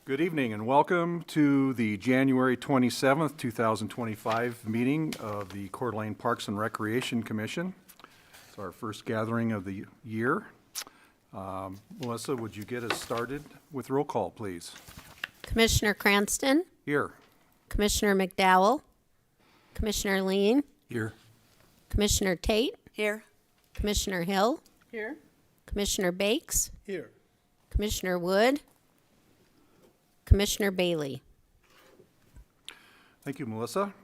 Good evening and welcome to the January 27th, 2025 meeting of the Coeur d'Alene Parks and Recreation Commission. It's our first gathering of the year. Melissa, would you get us started with roll call, please? Commissioner Cranston, Here. Commissioner McDowell, Commissioner Lean, Here. Commissioner Tate, Here. Commissioner Hill, Here. Commissioner Bakes, Here. Commissioner Wood, Commissioner Bailey. Thank you, Melissa.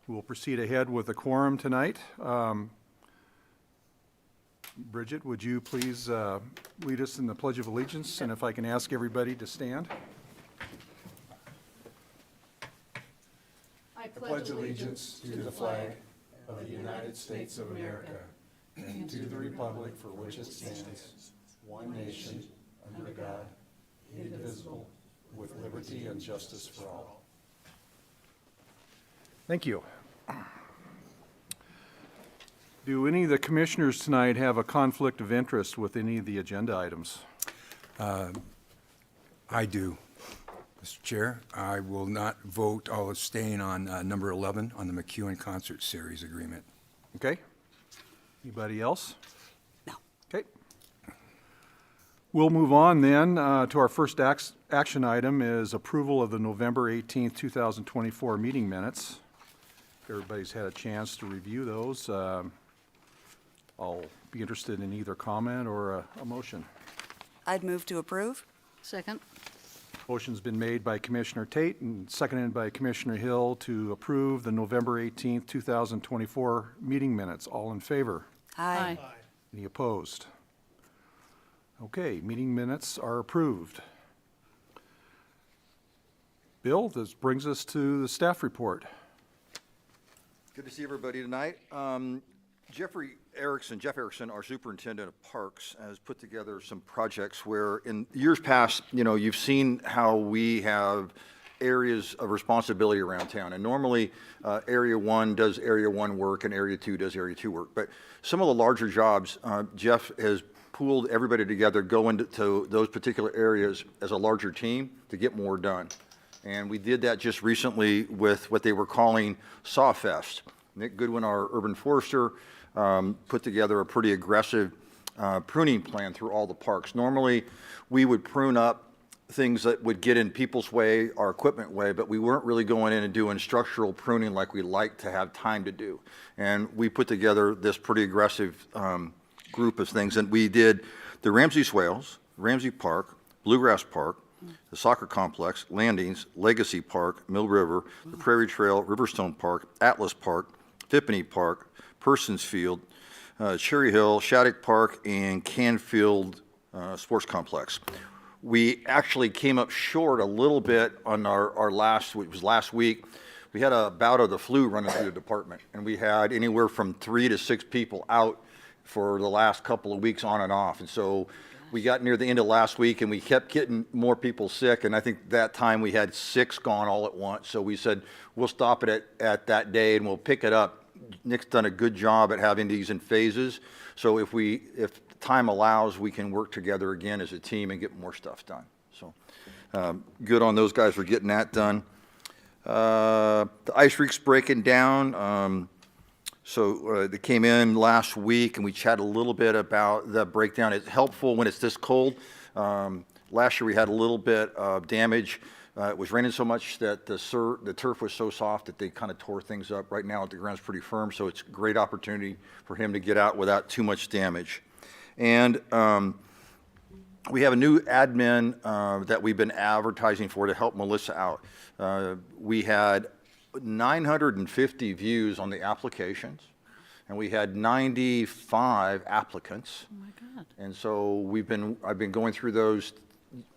We'll proceed ahead with the quorum tonight. Bridget, would you please lead us in the Pledge of Allegiance, and if I can ask everybody to stand. I pledge allegiance to the flag of the United States of America and to the republic for which it stands, one nation, under God, indivisible, with liberty and justice for all. Thank you. Do any of the commissioners tonight have a conflict of interest with any of the agenda items? I do, Mr. Chair. I will not vote. I'll abstain on number 11 on the McEwen Concert Series agreement. Okay. Anybody else? No. Okay. We'll move on then to our first action item is approval of the November 18th, 2024 meeting minutes. Everybody's had a chance to review those. I'll be interested in either comment or a motion. I'd move to approve. Second. Motion's been made by Commissioner Tate and seconded by Commissioner Hill to approve the November 18th, 2024 meeting minutes. All in favor? Aye. Any opposed? Okay, meeting minutes are approved. Bill, this brings us to the staff report. Good to see everybody tonight. Jeff Erickson, our superintendent of parks, has put together some projects where in years past, you've seen how we have areas of responsibility around town. And normally, Area 1 does Area 1 work and Area 2 does Area 2 work. But some of the larger jobs, Jeff has pooled everybody together, go into those particular areas as a larger team to get more done. And we did that just recently with what they were calling Sawfest. Nick Goodwin, our urban forester, put together a pretty aggressive pruning plan through all the parks. Normally, we would prune up things that would get in people's way, our equipment way, but we weren't really going in and doing structural pruning like we like to have time to do. And we put together this pretty aggressive group of things. And we did the Ramsey Swales, Ramsey Park, Bluegrass Park, the soccer complex, Landings, Legacy Park, Mill River, the Prairie Trail, Riverstone Park, Atlas Park, Tiffany Park, Persons Field, Cherry Hill, Shattuck Park, and Canfield Sports Complex. We actually came up short a little bit on our last, which was last week. We had a bout of the flu running through the department, and we had anywhere from 3 to 6 people out for the last couple of weeks on and off. And so we got near the end of last week and we kept getting more people sick. And I think that time we had 6 gone all at once. So we said, we'll stop it at that day and we'll pick it up. Nick's done a good job at having these in phases. So if time allows, we can work together again as a team and get more stuff done. So good on those guys for getting that done. The ice rink's breaking down. So they came in last week and we chatted a little bit about the breakdown. It's helpful when it's this cold. Last year we had a little bit of damage. It was raining so much that the turf was so soft that they kind of tore things up. Right now the ground's pretty firm, so it's a great opportunity for him to get out without too much damage. And we have a new admin that we've been advertising for to help Melissa out. We had 950 views on the applications, and we had 95 applicants. Oh my God. And so I've been going through those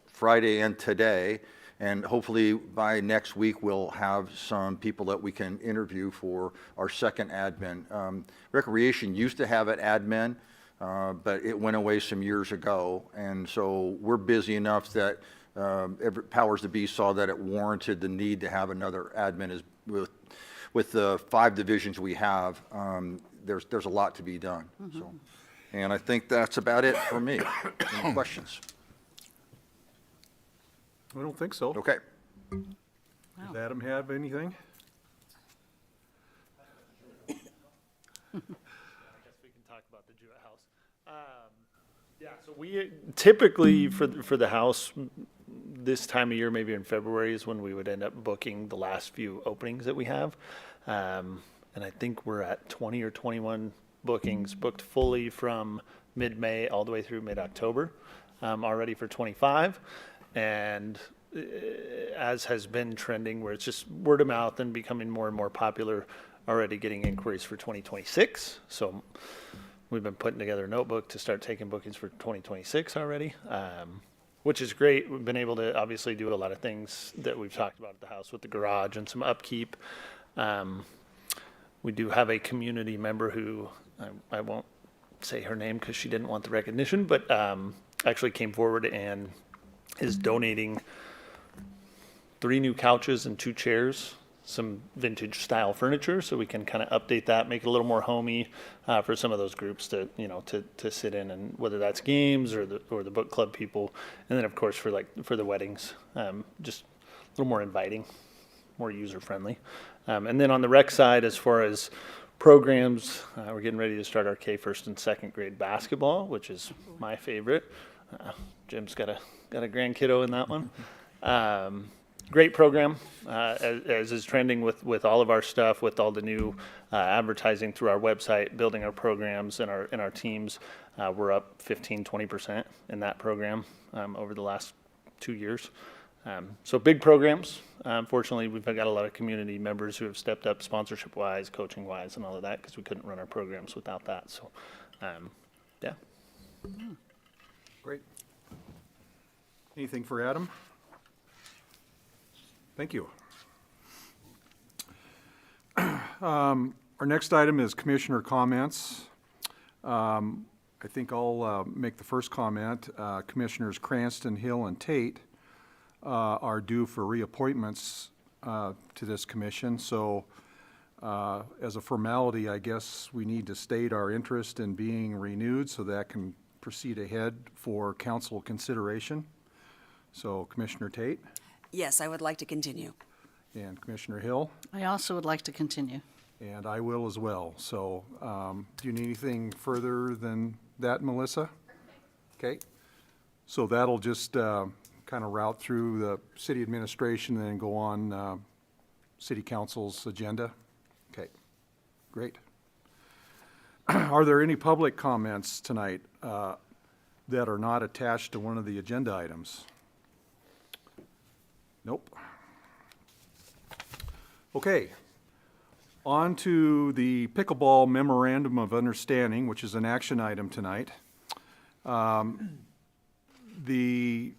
Friday and today, and hopefully by next week we'll have some people that we can interview for our second admin. Recreation used to have an admin, but it went away some years ago, and so we're busy enough that powers that be saw that it warranted the need to have another admin. With the 5 divisions we have, there's a lot to be done. So, and I think that's about it for me. Any questions? I don't think so. Okay. Does Adam have anything? I guess we can talk about the Jewett House. Yeah, so we typically for the house this time of year, maybe in February, is when we would end up booking the last few openings that we have. And I think we're at 20 or 21 bookings booked fully from mid-May all the way through mid-October already for 25. And as has been trending, where it's just word of mouth and becoming more and more popular, already getting inquiries for 2026. So we've been putting together a notebook to start taking bookings for 2026 already, which is great. We've been able to obviously do a lot of things that we've talked about at the house with the garage and some upkeep. We do have a community member who, I won't say her name because she didn't want the recognition, but actually came forward and is donating 3 new couches and 2 chairs, some vintage style furniture, so we can kind of update that, make it a little more homey for some of those groups to, to sit in, and whether that's games or the book club people, and then of course for the weddings, just a little more inviting, more user friendly. And then on the rec side, as far as programs, we're getting ready to start our K first and second grade basketball, which is my favorite. Jim's got a grand kiddo in that one. Great program, as is trending with all of our stuff, with all the new advertising through our website, building our programs and our teams. We're up 15-20% in that program over the last 2 years. So big programs. Fortunately, we've got a lot of community members who have stepped up sponsorship-wise, coaching-wise, and all of that, because we couldn't run our programs without that. So, yeah. Great. Anything for Adam? Thank you. Our next item is commissioner comments. I think I'll make the first comment. Commissioners Cranston, Hill, and Tate are due for reappointments to this commission. So as a formality, I guess we need to state our interest in being renewed so that can proceed ahead for council consideration. So Commissioner Tate Yes, I would like to continue. and Commissioner Hill, I also would like to continue. and I will as well. So do you need anything further than that, Melissa? Okay. So that'll just kind of route through the city administration and then go on city council's agenda. Okay, great. Are there any public comments tonight that are not attached to one of the agenda items? Nope. Okay. On to the pickleball memorandum of understanding, which is an action item tonight. The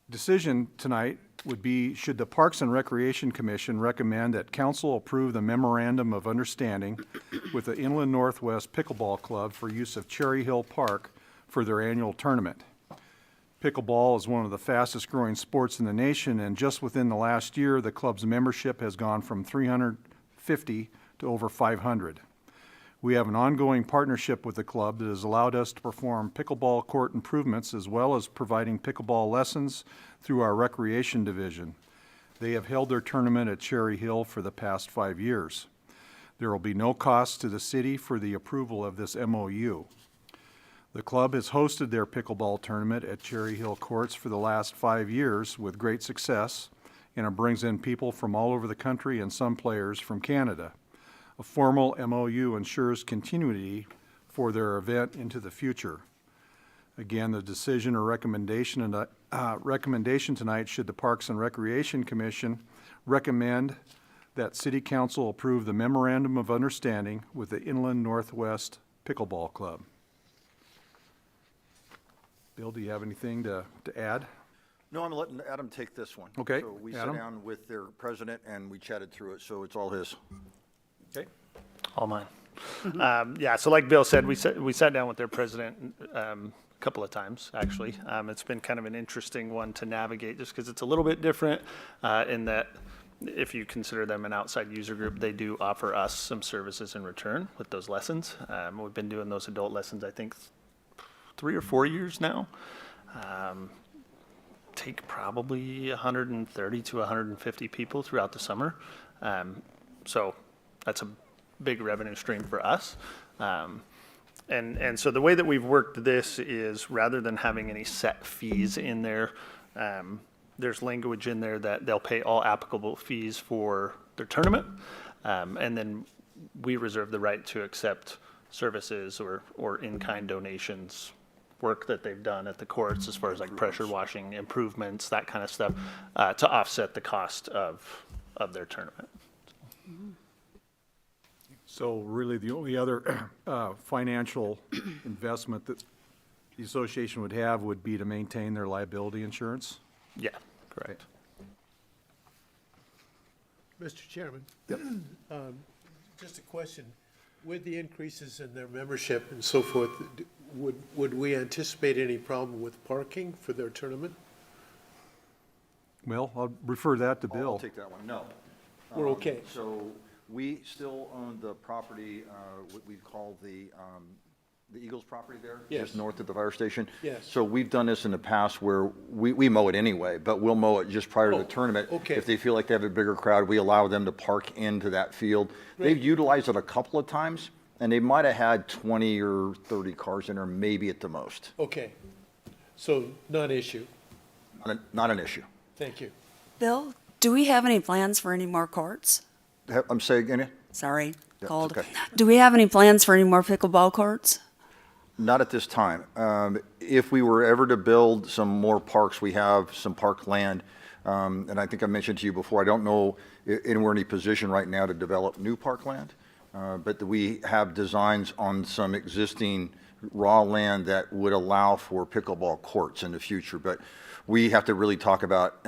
decision tonight would be, should the Parks and Recreation Commission recommend that council approve the memorandum of understanding with the Inland Northwest Pickleball Club for use of Cherry Hill Park for their annual tournament. Pickleball is one of the fastest growing sports in the nation, and just within the last year, the club's membership has gone from 350 to over 500. We have an ongoing partnership with the club that has allowed us to perform pickleball court improvements as well as providing pickleball lessons through our recreation division. They have held their tournament at Cherry Hill for the past 5 years. There will be no cost to the city for the approval of this MOU. The club has hosted their pickleball tournament at Cherry Hill Courts for the last 5 years with great success, and it brings in people from all over the country and some players from Canada. A formal MOU ensures continuity for their event into the future. Again, the decision or recommendation tonight, should the Parks and Recreation Commission recommend that City Council approve the memorandum of understanding with the Inland Northwest Pickleball Club. Bill, do you have anything to add? No, I'm letting Adam take this one. Okay, So we Adam? sat down with their president and we chatted through it, so it's all his. Okay. All mine. Yeah, so like Bill said, we sat down with their president a couple of times, actually. It's been kind of an interesting one to navigate just because it's a little bit different in that if you consider them an outside user group, they do offer us some services in return with those lessons. We've been doing those adult lessons, I think, 3 or 4 years now. take probably 130 to 150 people throughout the summer. So that's a big revenue stream for us. And so the way that we've worked this is rather than having any set fees in there, there's language in there that they'll pay all applicable fees for their tournament. And then we reserve the right to accept services or in-kind donations, work that they've done at the courts as far as like pressure washing improvements, that kind of stuff, to offset the cost of their tournament. So really, the only other financial investment that the association would have would be to maintain their liability insurance? Yeah, correct. Mr. Chairman. Just a question. With the increases in their membership and so forth, would we anticipate any problem with parking for their tournament? Well, I'll refer that to I'll Bill. take that one, no. We're okay. So we still own the property, what we call the Eagles property there? Yes. Just north of the fire station? Yes. So we've done this in the past where we mow it anyway, but we'll mow it just prior to the Oh, tournament. okay. If they feel like they have a bigger crowd, we allow them to park into that field. They've utilized it a couple of times, and they might have had 20 or 30 cars in there, maybe at the most. Okay. So not issue. Not an issue. Thank you. Bill, do we have any plans for any more courts? I'm saying again? Sorry, Yeah, called. okay. Do we have any plans for any more pickleball courts? Not at this time. If we were ever to build some more parks, we have some park land. And I think I mentioned to you before, I don't know if we're in any position right now to develop new park land. But we have designs on some existing raw land that would allow for pickleball courts in the future. But we have to really talk about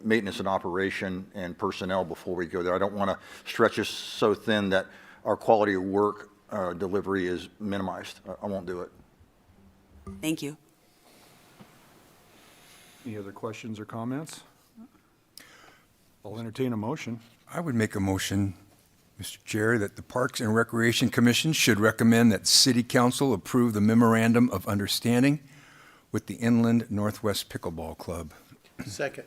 maintenance and operation and personnel before we go there. I don't want to stretch us so thin that our quality of work delivery is minimized. I won't do it. Thank you. Any other questions or comments? I'll entertain a motion. I would make a motion, Mr. Chair, that the Parks and Recreation Commission should recommend that City Council approve the memorandum of understanding with the Inland Northwest Pickleball Club. Second.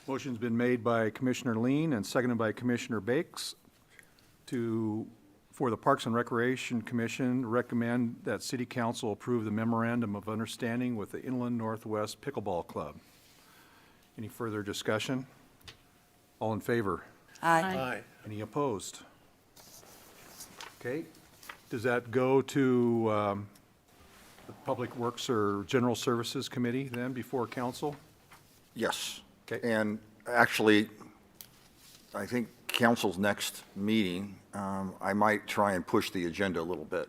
Motion's been made by Commissioner Lean and seconded by Commissioner Bakes for the Parks and Recreation Commission, recommend that City Council approve the memorandum of understanding with the Inland Northwest Pickleball Club. Any further discussion? All in favor? Aye. Aye. Any opposed? Okay. Does that go to the Public Works or General Services Committee then before council? Yes. Okay. And actually, I think council's next meeting, I might try and push the agenda a little bit.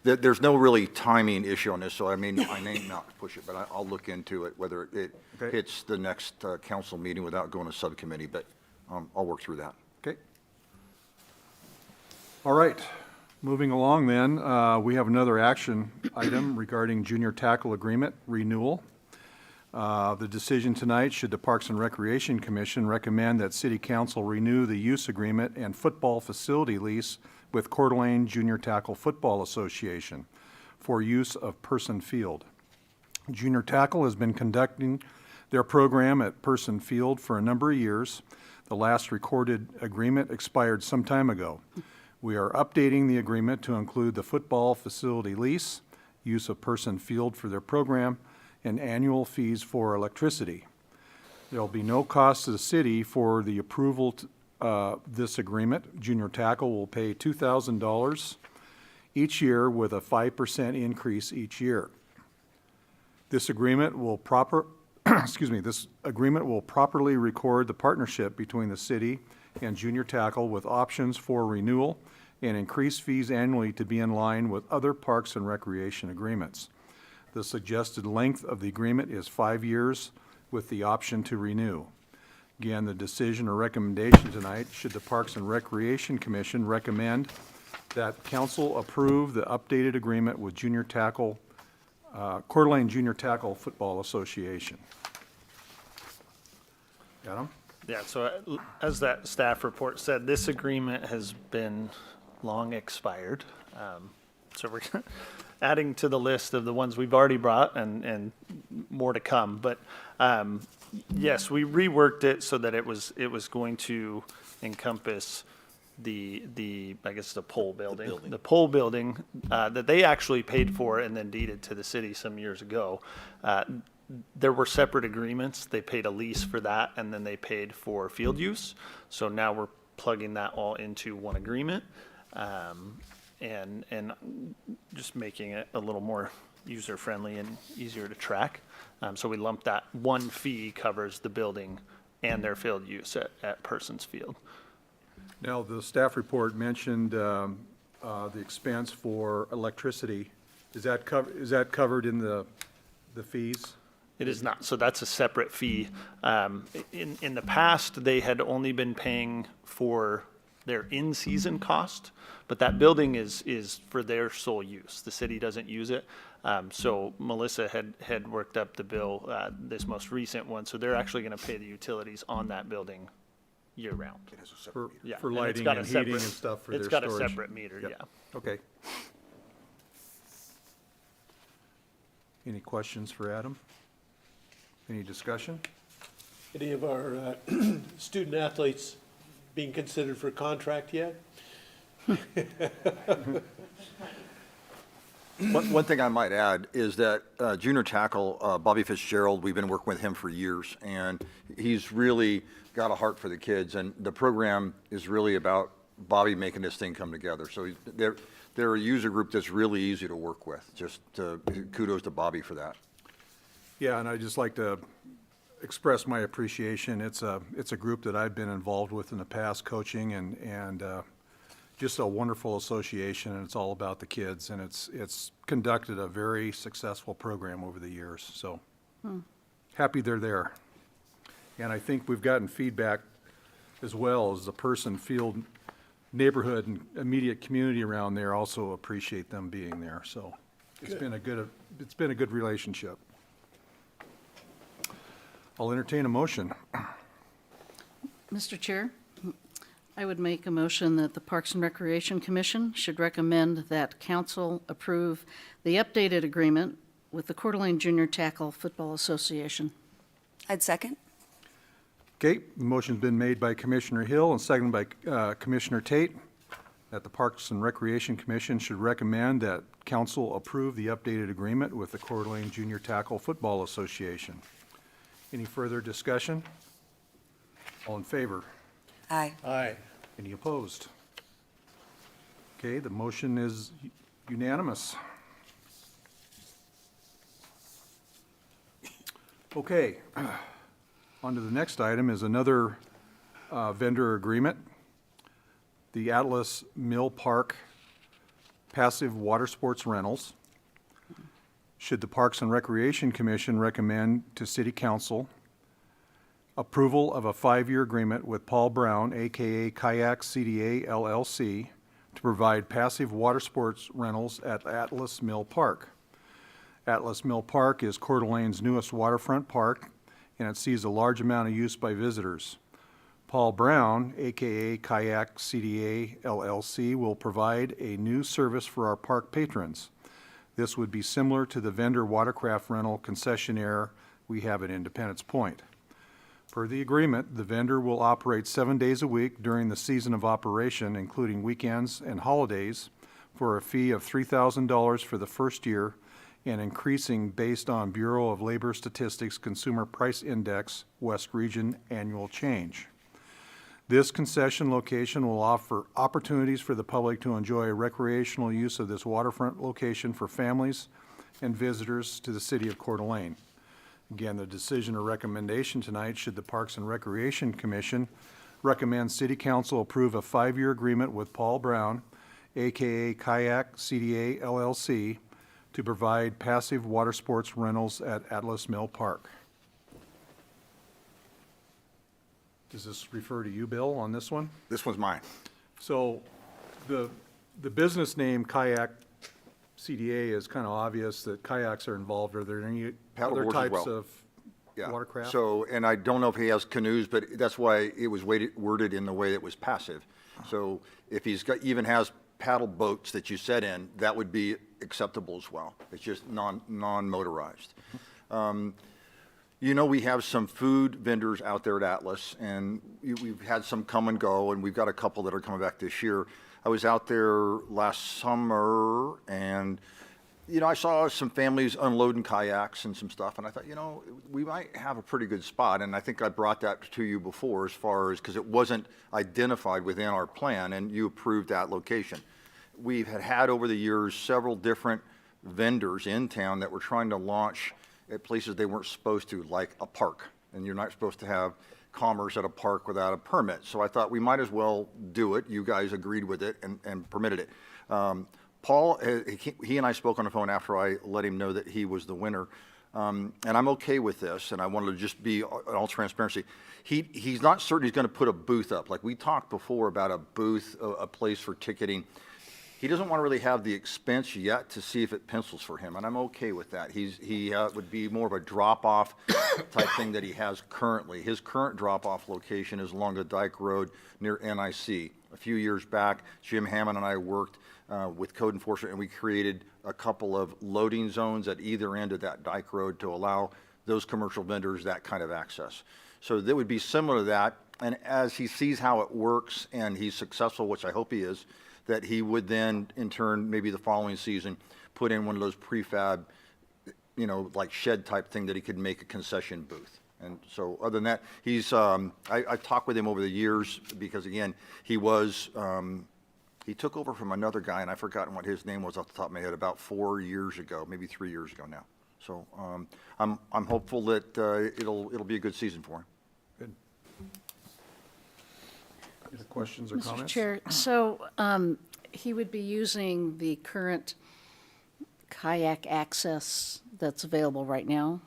There's no really timing issue on this, so I may not push it, but I'll look into it, whether it Okay. hits the next council meeting without going to subcommittee, but I'll work through that. Okay. All right. Moving along then, we have another action item regarding junior tackle agreement renewal. The decision tonight, should the Parks and Recreation Commission recommend that City Council renew the use agreement and football facility lease with Coeur d'Alene Junior Tackle Football Association for use of Person Field. Junior Tackle has been conducting their program at Person Field for a number of years. The last recorded agreement expired some time ago. We are updating the agreement to include the football facility lease, use of Person Field for their program, and annual fees for electricity. There will be no cost to the city for the approval of this agreement. Junior Tackle will pay $2,000 each year with a 5% increase each year. This agreement will this agreement will properly record the partnership between the city and Junior Tackle with options for renewal and increased fees annually to be in line with other parks and recreation agreements. The suggested length of the agreement is 5 years with the option to renew. Again, the decision or recommendation tonight, should the Parks and Recreation Commission recommend that council approve the updated agreement with Junior Tackle, Coeur d'Alene Junior Tackle Football Association. Got 'em? Yeah, so as that staff report said, this agreement has been long expired. So we're adding to the list of the ones we've already brought and more to come. But yes, we reworked it so that it was going to encompass the I guess the pole building. The pole building that they actually paid for and then deeded to the city some years ago. There were separate agreements. They paid a lease for that, and then they paid for field use. So now we're plugging that all into one agreement, and just making it a little more user-friendly and easier to track. So we lumped that one fee covers the building and their field use at Parsons Field. Now, the staff report mentioned the expense for electricity. Is that covered in the fees? It is not. So that's a separate fee. In the past, they had only been paying for their in-season cost, but that building is for their sole use. The city doesn't use it. So Melissa had worked up the bill, this most recent one, so they're actually going to pay the utilities on that building year-round. Yeah, For and it's lighting got a and heating and separate- stuff for their It's storage? got a separate meter, Yep. yeah. Okay. Any questions for Adam? Any discussion? Any of our student athletes being considered for contract yet? One thing I might add is that junior tackle, Bobby Fitzgerald, we've been working with him for years, and he's really got a heart for the kids, and the program is really about Bobby making this thing come together. So they're a user group that's really easy to work with. Just kudos to Bobby for that. Yeah, and I'd just like to express my appreciation. It's a group that I've been involved with in the past, coaching, and just a wonderful association, and it's all about the kids, and it's conducted a very successful program over the years, so happy they're there. And I think we've gotten feedback as well as the person, field, neighborhood, and immediate community around there also appreciate them being there, so it's been a good relationship. I'll entertain a motion. Mr. Chair, I would make a motion that the Parks and Recreation Commission should recommend that council approve the updated agreement with the Coeur d'Alene Junior Tackle Football Association. I'd second. Okay, the motion's been made by Commissioner Hill and seconded by Commissioner Tate, that the Parks and Recreation Commission should recommend that council approve the updated agreement with the Coeur d'Alene Junior Tackle Football Association. Any further discussion? All in favor? Aye. Aye. Any opposed? Okay, the motion is unanimous. Okay, on to the next item is another vendor agreement. The Atlas Mill Park Passive Water Sports Rentals. Should the Parks and Recreation Commission recommend to City Council approval of a 5-year agreement with Paul Brown, AKA Kayak CDA LLC, to provide passive water sports rentals at Atlas Mill Park. Atlas Mill Park is Coeur d'Alene's newest waterfront park, and it sees a large amount of use by visitors. Paul Brown, AKA Kayak CDA LLC, will provide a new service for our park patrons. This would be similar to the vendor watercraft rental concessionaire we have at Independence Point. Per the agreement, the vendor will operate 7 days a week during the season of operation, including weekends and holidays, for a fee of $3,000 for the first year and increasing based on Bureau of Labor Statistics Consumer Price Index West Region annual change. This concession location will offer opportunities for the public to enjoy recreational use of this waterfront location for families and visitors to the city of Coeur d'Alene. Again, the decision or recommendation tonight, should the Parks and Recreation Commission recommend City Council approve a 5-year agreement with Paul Brown, AKA Kayak CDA LLC, to provide passive water sports rentals at Atlas Mill Park. Does this refer to you, Bill, on this one? This one's mine. So the business name Kayak CDA is kind of obvious that kayaks are involved. Are there any other Paddleboards as types well. of Yeah. watercraft? So, and I don't know if he has canoes, but that's why it was worded in the way that was passive. So if he's got, even has paddle boats that you set in, that would be acceptable as well. It's just non-motorized. You know, we have some food vendors out there at Atlas, and we've had some come and go, and we've got a couple that are coming back this year. I was out there last summer, and, you know, I saw some families unloading kayaks and some stuff, and I thought, you know, we might have a pretty good spot, and I think I brought that to you before as far as, because it wasn't identified within our plan, and you approved that location. We've had over the years several different vendors in town that were trying to launch at places they weren't supposed to, like a park, and you're not supposed to have commerce at a park without a permit. So I thought we might as well do it. You guys agreed with it and permitted it. Paul, he and I spoke on the phone after I let him know that he was the winner. And I'm okay with this, and I wanted to just be in all transparency. He's not certain he's going to put a booth up. Like we talked before about a booth, a place for ticketing. He doesn't want to really have the expense yet to see if it pencils for him, and I'm okay with that. He would be more of a drop-off type thing that he has currently. His current drop-off location is along the Dyke Road near NIC. A few years back, Jim Hammond and I worked with code enforcement, and we created a couple of loading zones at either end of that Dyke Road to allow those commercial vendors that kind of access. So that would be similar to that, and as he sees how it works and he's successful, which I hope he is, that he would then, in turn, maybe the following season, put in one of those prefab, you know, like shed type thing that he could make a concession booth. And so other than that, he's, I've talked with him over the years because, again, he was, he took over from another guy, and I've forgotten what his name was off the top of my head, about 4 years ago, maybe 3 years ago now. So I'm hopeful that it'll be a good season for him. Good. Any questions or Mr. comments? Chair, so he would be using the current kayak access that's available right now?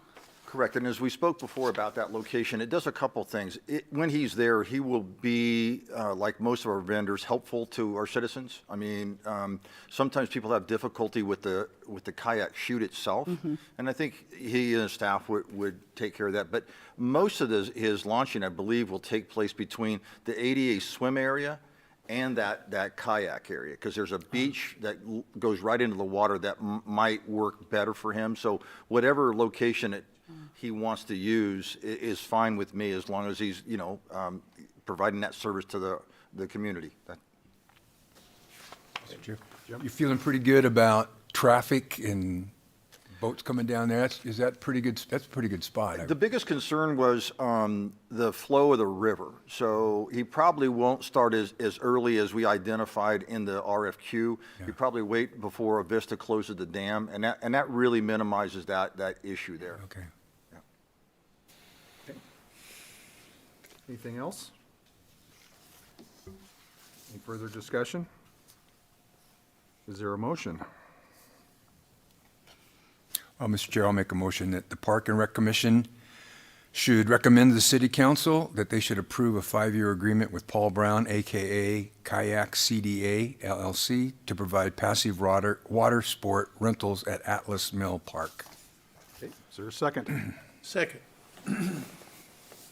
Correct, and as we spoke before about that location, it does a couple things. When he's there, he will be, like most of our vendors, helpful to our citizens. I mean, sometimes people have difficulty with the kayak chute itself, and I think he and his staff would take care of that. But most of his launching, I believe, will take place between the ADA swim area and that kayak area, because there's a beach that goes right into the water that might work better for him. So whatever location he wants to use is fine with me, as long as he's, you know, providing that service to the community. You feeling pretty good about traffic and boats coming down there? Is that pretty good? That's a pretty good spot. The biggest concern was the flow of the river. So he probably won't start as early as we identified in the RFQ. Yeah. He probably wait before Avista closes the dam, and that really minimizes that issue there. Okay. Anything else? Any further discussion? Is there a motion? Mr. Chair, I'll make a motion that the Park and Rec Commission should recommend to the City Council that they should approve a 5-year agreement with Paul Brown, AKA Kayak CDA LLC, to provide passive water sport rentals at Atlas Mill Park. Okay, is there a second? Second.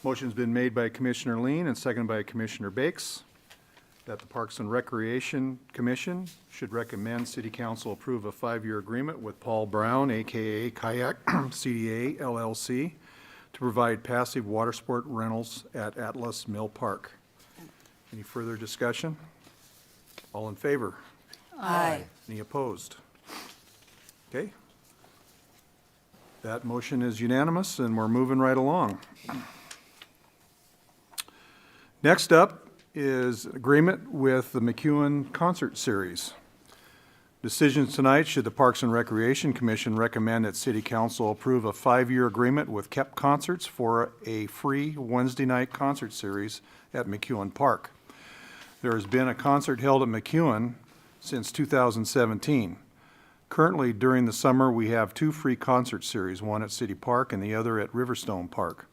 Motion's been made by Commissioner Lean and seconded by Commissioner Bakes that the Parks and Recreation Commission should recommend City Council approve a 5-year agreement with Paul Brown, AKA Kayak CDA LLC, to provide passive water sport rentals at Atlas Mill Park. Any further discussion? All in favor? Aye. Any opposed? Okay. That motion is unanimous, and we're moving right along. Next up is agreement with the McEwen Concert Series. Decisions tonight: should the Parks and Recreation Commission recommend that City Council approve a 5-year agreement with KEP Concerts for a free Wednesday night concert series at McEwen Park. There has been a concert held at McEwen since 2017. Currently, during the summer, we have 2 free concert series, one at City Park and the other at Riverstone Park.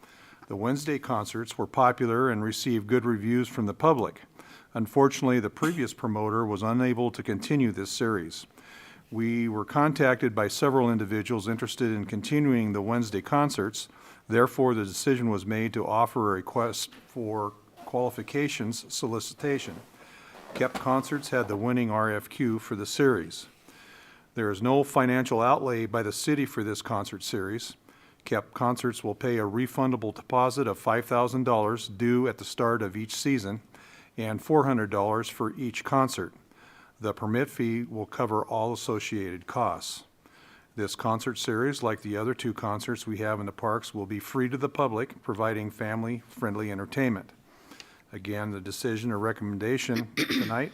The Wednesday concerts were popular and received good reviews from the public. Unfortunately, the previous promoter was unable to continue this series. We were contacted by several individuals interested in continuing the Wednesday concerts. Therefore, the decision was made to offer a request for qualifications solicitation. Kep Concerts had the winning RFQ for the series. There is no financial outlay by the city for this concert series. Kep Concerts will pay a refundable deposit of $5,000 due at the start of each season and $400 for each concert. The permit fee will cover all associated costs. This concert series, like the other 2 concerts we have in the parks, will be free to the public, providing family-friendly entertainment. Again, the decision or recommendation tonight,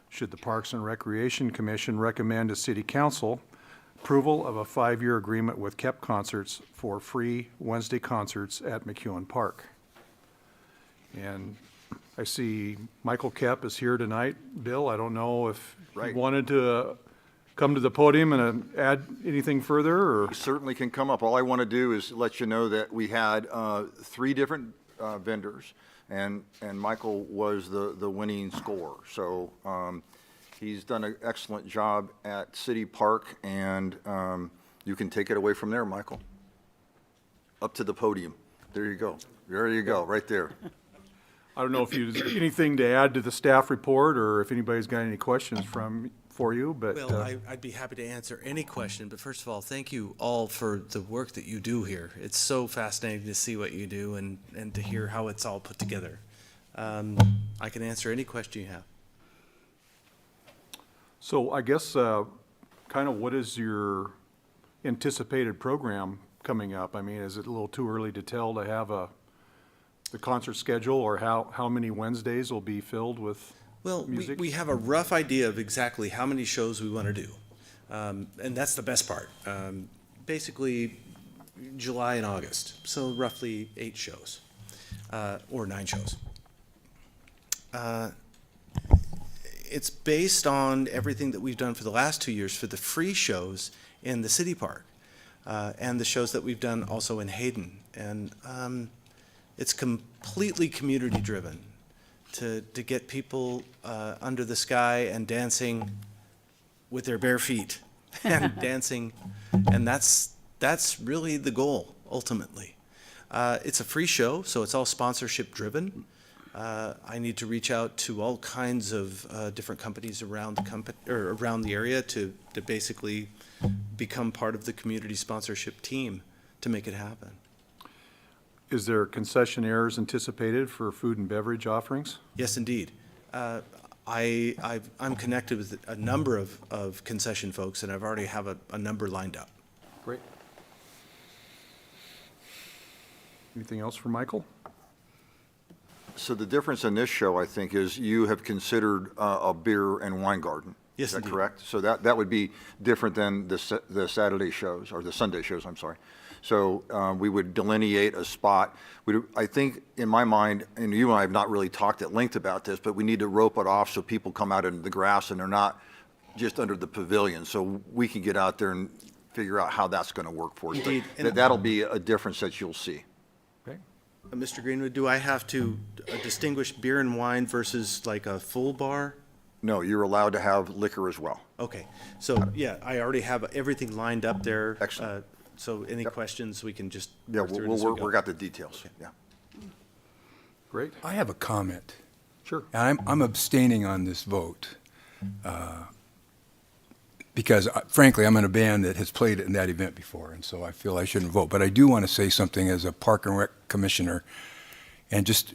should the Parks and Recreation Commission recommend to City Council approval of a 5-year agreement with Kep Concerts for free Wednesday concerts at McEwen Park. And I see Michael Kep is here tonight. Bill, I don't know if you Right. wanted to come to the podium and add anything further, or? Certainly can come up. All I want to do is let you know that we had 3 different vendors, and Michael was the winning scorer. So he's done an excellent job at City Park, and you can take it away from there, Michael. Up to the podium. There you go. There you go, right there. I don't know if you, anything to add to the staff report, or if anybody's got any questions for you, but. Well, I'd be happy to answer any question, but first of all, thank you all for the work that you do here. It's so fascinating to see what you do and to hear how it's all put together. I can answer any question you have. So I guess, kind of what is your anticipated program coming up? I mean, is it a little too early to tell to have the concert schedule, or how many Wednesdays will be filled with Well, music? we have a rough idea of exactly how many shows we want to do. And that's the best part. Basically, July and August, so roughly 8 shows, or 9 shows. It's based on everything that we've done for the last 2 years for the free shows in the city park, and the shows that we've done also in Hayden. And it's completely community-driven to get people under the sky and dancing with their bare feet and dancing, and that's really the goal ultimately. It's a free show, so it's all sponsorship driven. I need to reach out to all kinds of different companies around around the area to basically become part of the community sponsorship team to make it happen. Is there concessionaires anticipated for food and beverage offerings? Yes, indeed. I'm connected with a number of concession folks, and I've already have a number lined up. Great. Anything else for Michael? So the difference in this show, I think, is you have considered a beer and wine garden. Yes, Is that indeed. correct? So that would be different than the Saturday shows, or the Sunday shows, I'm sorry. So we would delineate a spot. I think, in my mind, and you and I have not really talked at length about this, but we need to rope it off so people come out into the grass and they're not just under the pavilion. So we can get out there and figure out how that's going to work for us. But Indeed. And- that'll be a difference that you'll see. Okay. Mr. Greenwood, do I have to distinguish beer and wine versus like a full bar? No, you're allowed to have liquor as well. Okay, so, yeah, I already have everything lined up there. Excellent. So any questions, we can just Yeah, work through it we'll as we work, go. we got the details, yeah. Great. I have a comment. Sure. And I'm abstaining on this vote because, frankly, I'm in a band that has played in that event before, and so I feel I shouldn't vote. But I do want to say something as a Park and Rec Commissioner, and just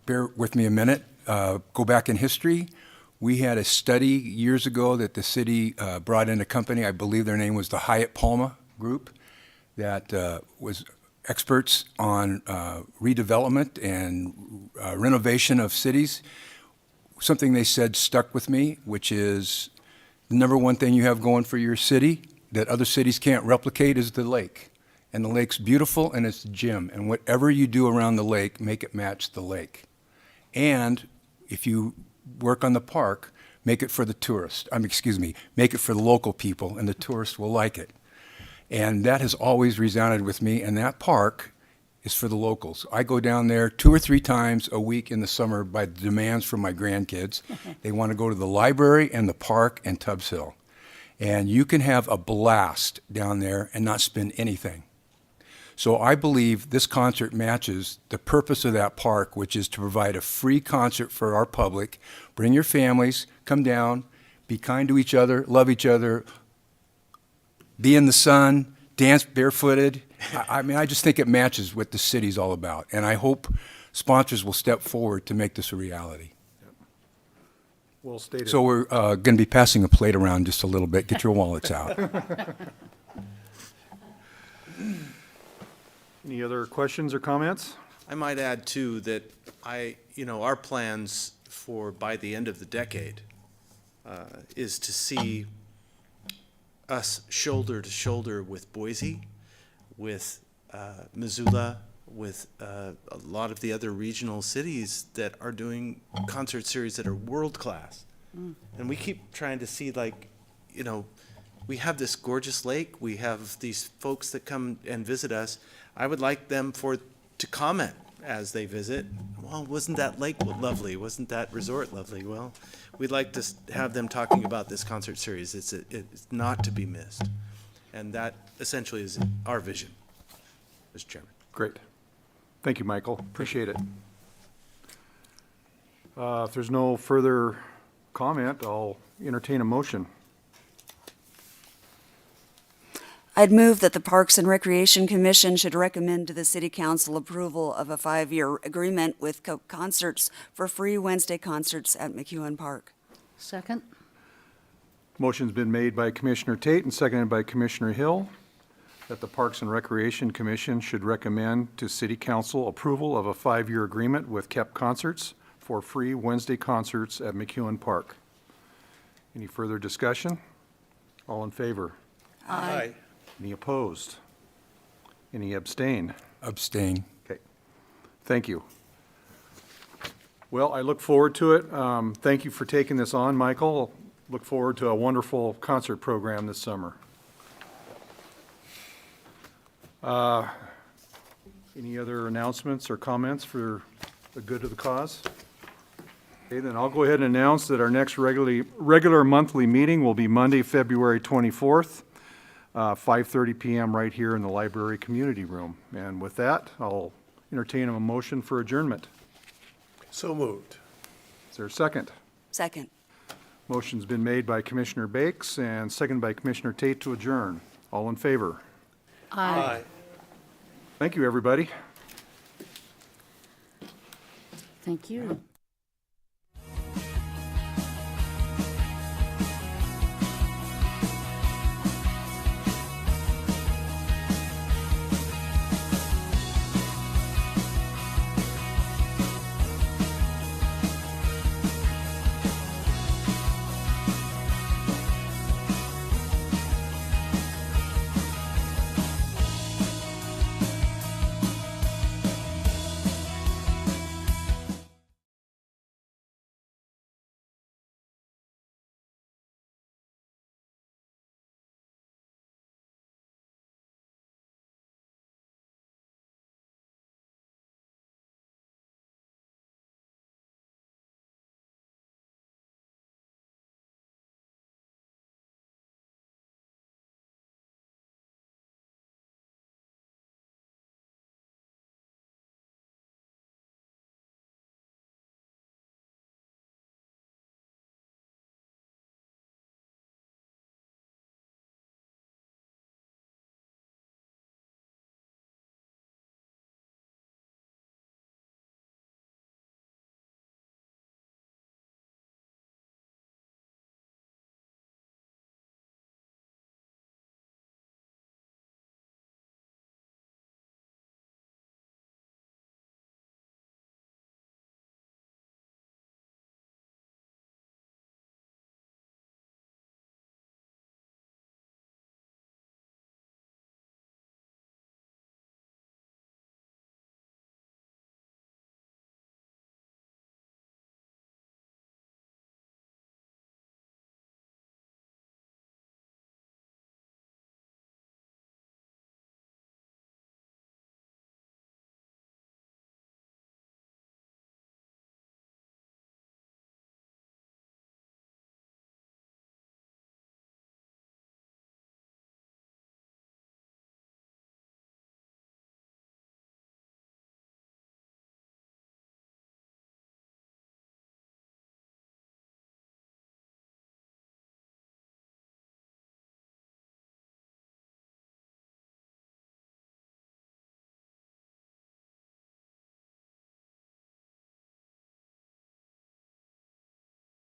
bear with me a minute. Go back in history. We had a study years ago that the city brought in a company, I believe their name was the Hyatt Palma Group, that was experts on redevelopment and renovation of cities. Something they said stuck with me, which is the number one thing you have going for your city that other cities can't replicate is the lake. And the lake's beautiful and it's a gym. And whatever you do around the lake, make it match the lake. And if you work on the park, make it for the tourists. Make it for the local people, and the tourists will like it. And that has always resounded with me, and that park is for the locals. I go down there 2 or 3 times a week in the summer by the demands from my grandkids. They want to go to the library and the park and Tubbs Hill. And you can have a blast down there and not spend anything. So I believe this concert matches the purpose of that park, which is to provide a free concert for our public. Bring your families, come down, be kind to each other, love each other, be in the sun, dance barefooted. I mean, I just think it matches what the city's all about. And I hope sponsors will step forward to make this a reality. Well stated. So we're going to be passing a plate around just a little bit. Get your wallets out. Any other questions or comments? I might add too that our plans for by the end of the decade is to see us shoulder to shoulder with Boise, with Missoula, with a lot of the other regional cities that are doing concert series that are world-class. And we keep trying to see, we have this gorgeous lake, we have these folks that come and visit us. I would like them to comment as they visit, well, wasn't that lake lovely? Wasn't that resort lovely? Well, we'd like to have them talking about this concert series. It's not to be missed. And that essentially is our vision, Mr. Chairman. Great. Thank you, Michael. Appreciate it. If there's no further comment, I'll entertain a motion. I'd move that the Parks and Recreation Commission should recommend to the City Council approval of a 5-year agreement with Concerts for free Wednesday concerts at McEwen Park. Second? Motion's been made by Commissioner Tate and seconded by Commissioner Hill that the Parks and Recreation Commission should recommend to City Council approval of a 5-year agreement with KEP Concerts for free Wednesday concerts at McEwen Park. Any further discussion? All in favor? Aye. Any opposed? Any abstain? Abstain. Okay. Thank you. Well, I look forward to it. Thank you for taking this on, Michael. Look forward to a wonderful concert program this summer. Any other announcements or comments for the good of the cause? Okay, then I'll go ahead and announce that our next regular monthly meeting will be Monday, February 24th, 5:30 PM right here in the library community room. And with that, I'll entertain a motion for adjournment. So moved. Is there a second? Second. Motion's been made by Commissioner Bakes and seconded by Commissioner Tate to adjourn. All in favor? Aye. Thank you, everybody. Thank you.